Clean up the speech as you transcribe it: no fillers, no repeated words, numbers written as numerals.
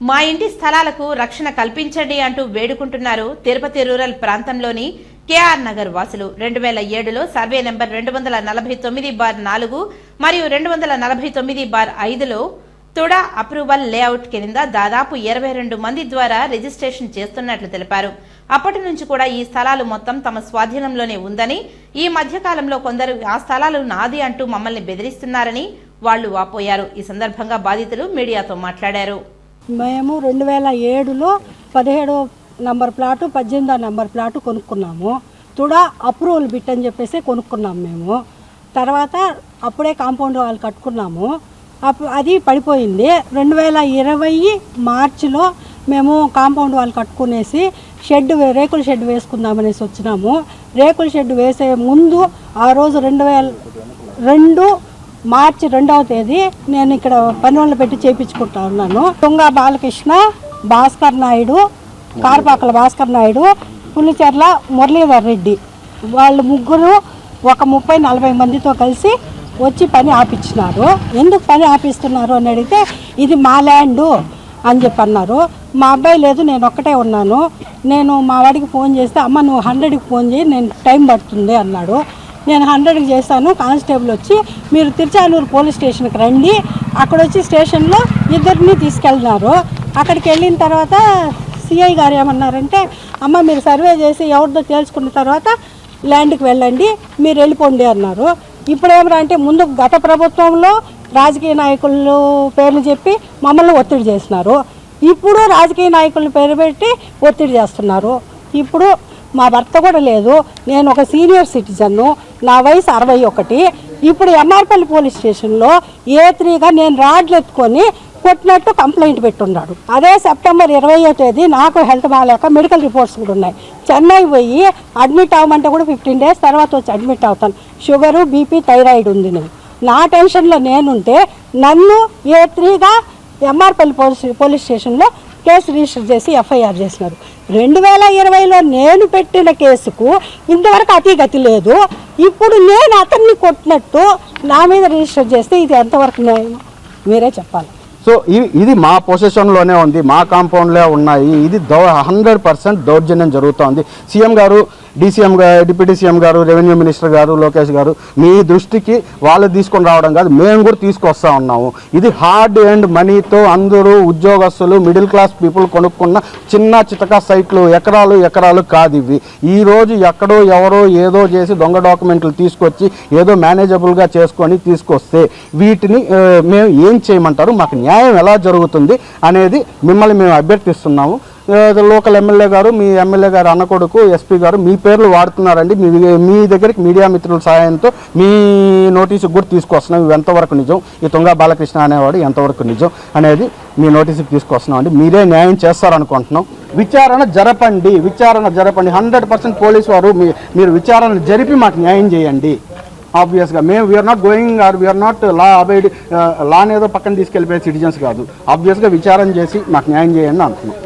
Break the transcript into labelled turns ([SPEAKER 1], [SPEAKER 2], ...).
[SPEAKER 1] మా ఇంటి స్థలాలకు రక్షణ కల్పించండి అంటూ వేడుకుంటున్నారు తిరుపతి రూరల్ ప్రాంతంలోని కేఆర్ నగర్ వాసులు. 2007లో సర్వే నెంబర్ 249/4 మరియు 249/5లో తుడా అప్రూవల్ లేఅవుట్ కింద దాదాపు 22 మంది ద్వారా రిజిస్ట్రేషన్ చేస్తున్నట్లు తెలిపారు. అప్పటి నుంచి కూడా ఈ స్థలాలు మొత్తం తమ స్వాధీనంలోనే ఉందని, ఈ మధ్యకాలంలో కొందరు ఆ స్థలాలు నాది అంటూ మమ్మల్ని బెదిరిస్తున్నారని వాళ్లు వాపోయారు. ఈ సందర్భంగా బాధితులు మీడియాతో మాట్లాడారు.
[SPEAKER 2] మేము 2007లో 17వ నంబర్ ప్లాటు 18వ నంబర్ ప్లాటు కొనుక్కున్నాము. తుడా అప్రూవల్ బిట్ అని చెప్పేసి కొనుక్కున్నాము మేము. తర్వాత అప్పుడే కాంపౌండ్ వాళ్ళు కట్టుకున్నాము. అది పడిపోయింది. 2020 మార్చిలో మేము కాంపౌండ్ వాళ్ళు కట్టుకునేసి రేకుల షెడ్ వేసుకుందామనేసి వచ్చినాము. రేకుల షెడ్ వేసే ముందు ఆ రోజు 2002 మార్చి 2వ తేదీ నేను ఇక్కడ పని వాళ్ళు పెట్టి చేయించుకుంటా ఉన్నాను. తుంగ బాలకృష్ణ, భాస్కర్ నాయుడు, కార్పాకల భాస్కర్ నాయుడు, పులిచెర్ల మురళీధర్ రెడ్డి వాళ్ళు ముగ్గురు ఒక 30-40 మందితో కలిసి వచ్చి పని ఆపించినారు. ఎందుకు పని ఆపిస్తున్నారు అని అడిగితే ఇది మా ల్యాండు అని చెప్పి అన్నారు. మా అబ్బాయి లేదు, నేను ఒక్కటే ఉన్నాను. నేను మా వాడికి ఫోన్ చేస్తే అమ్మ నువ్వు 100కి ఫోన్ చేయి, నేను టైం పడుతుంది అన్నాడు. నేను 100కి చేశాను. కానిస్టేబుల్ వచ్చి మీరు తిరుచానూరు పోలీస్ స్టేషన్కి రండి, అక్కడ వచ్చి స్టేషన్లో ఇద్దరిని తీసుకెళ్ళినారు. అక్కడికి వెళ్ళిన తర్వాత సిఐ గారు ఏమన్నారంటే అమ్మ మీరు సర్వే చేసి ఎవరిదో తేల్చుకున్న తర్వాత ల్యాండ్కి వెళ్ళండి, మీరు వెళ్ళిపోండి అన్నారు. ఇప్పుడు ఏమంటే ముందు గత ప్రభుత్వంలో రాజకీయ నాయకులు పేర్లు చెప్పి మమ్మల్ని ఒత్తిడి చేసినారు. ఇప్పుడు రాజకీయ నాయకుల పేరు పెట్టి ఒత్తిడి చేస్తున్నారు. ఇప్పుడు మా భర్త కూడా లేదు, నేను ఒక సీనియర్ సిటిజన్ను, నా వయసు 61. ఇప్పుడు ఎంఆర్పల్లి పోలీస్ స్టేషన్లో A3గా నేను రాడ్లు ఎత్తుకొని కొట్టినట్టు కంప్లైంట్ పెట్టున్నాడు. అదే సెప్టెంబర్ 20వ తేదీ నాకు హెల్త్ బాగాలేక మెడికల్ రిపోర్ట్స్ కూడా ఉన్నాయి. చెన్నై పోయి అడ్మిట్ అవ్వమంటే కూడా 15 డేస్ తర్వాత వచ్చి అడ్మిట్ అవుతాను. షుగరు, బీపీ, థైరాయిడ్ ఉంది. నా టెన్షన్లో నేనుంటే నన్ను A3గా ఎంఆర్పల్లి పోలీస్ స్టేషన్లో కేసు రిజిస్టర్ చేసి ఎఫ్ఐఆర్ చేసినారు. 2020లో నేను పెట్టిన కేసుకు ఇంతవరకు అతిగతి లేదు. ఇప్పుడు నేను అతన్ని కొట్టినట్టు నా మీద రిజిస్టర్ చేస్తే ఇది ఎంతవరకు న్యాయం మీరే చెప్పాలి.
[SPEAKER 3] సో ఇది మా పొజిషన్లోనే ఉంది, మా కాంపౌండ్లో ఉన్నాయి. ఇది 100% దౌర్జన్యం జరుగుతోంది. సీఎం గారు, డీసీఎం గారు, డిప్యూటీ సీఎం గారు, రెవెన్యూ మినిస్టర్ గారు, లోకేష్ గారు మీ దృష్టికి వాళ్ళు తీసుకొని రావడం కాదు, మేము కూడా తీసుకొస్తా ఉన్నాము. ఇది హార్డ్ అండ్ మనీతో అందరూ ఉద్యోగస్తులు, మిడిల్ క్లాస్ పీపుల్ కొనుక్కున్న చిన్న చితక సైట్లు, ఎకరాలు కాదు ఇవి. ఈరోజు ఎక్కడో ఎవరో ఏదో చేసి దొంగ డాక్యుమెంట్లు తీసుకొచ్చి ఏదో మేనేజబుల్గా చేసుకొని తీసుకొస్తే వీటిని మేము ఏం చేయమంటారు, మాకు న్యాయం ఎలా జరుగుతుంది అనేది మిమ్మల్ని మేము అభ్యర్థిస్తున్నాము. లోకల్ ఎమ్మెల్యే గారు, మీ ఎమ్మెల్యే గారు అన్న కొడుకు ఎస్పీ గారు మీ పేర్లు వాడుతున్నారండి. మీ దగ్గరికి మీడియా మిత్రుల సహాయంతో మీ నోటీసుకు కూడా తీసుకొస్తున్నాం. ఇవి ఎంతవరకు నిజం, ఈ తుంగ బాలకృష్ణ అనేవాడు ఎంతవరకు నిజం అనేది మీ నోటీసుకు తీసుకొస్తున్నాం అండి. మీరే న్యాయం చేస్తారనుకుంటున్నాం. విచారణ జరపండి. 100% పోలీసు వారు మీరు విచారణ జరిపి మాకు న్యాయం చేయండి. ఆబ్వియస్గా మేము we are not going or we are not లాని ఏదో పక్కన తీసుకెళ్ళిపోయే సిటిజన్స్ కాదు. ఆబ్వియస్గా విచారణ చేసి మాకు న్యాయం చేయండి అంటున్నాం.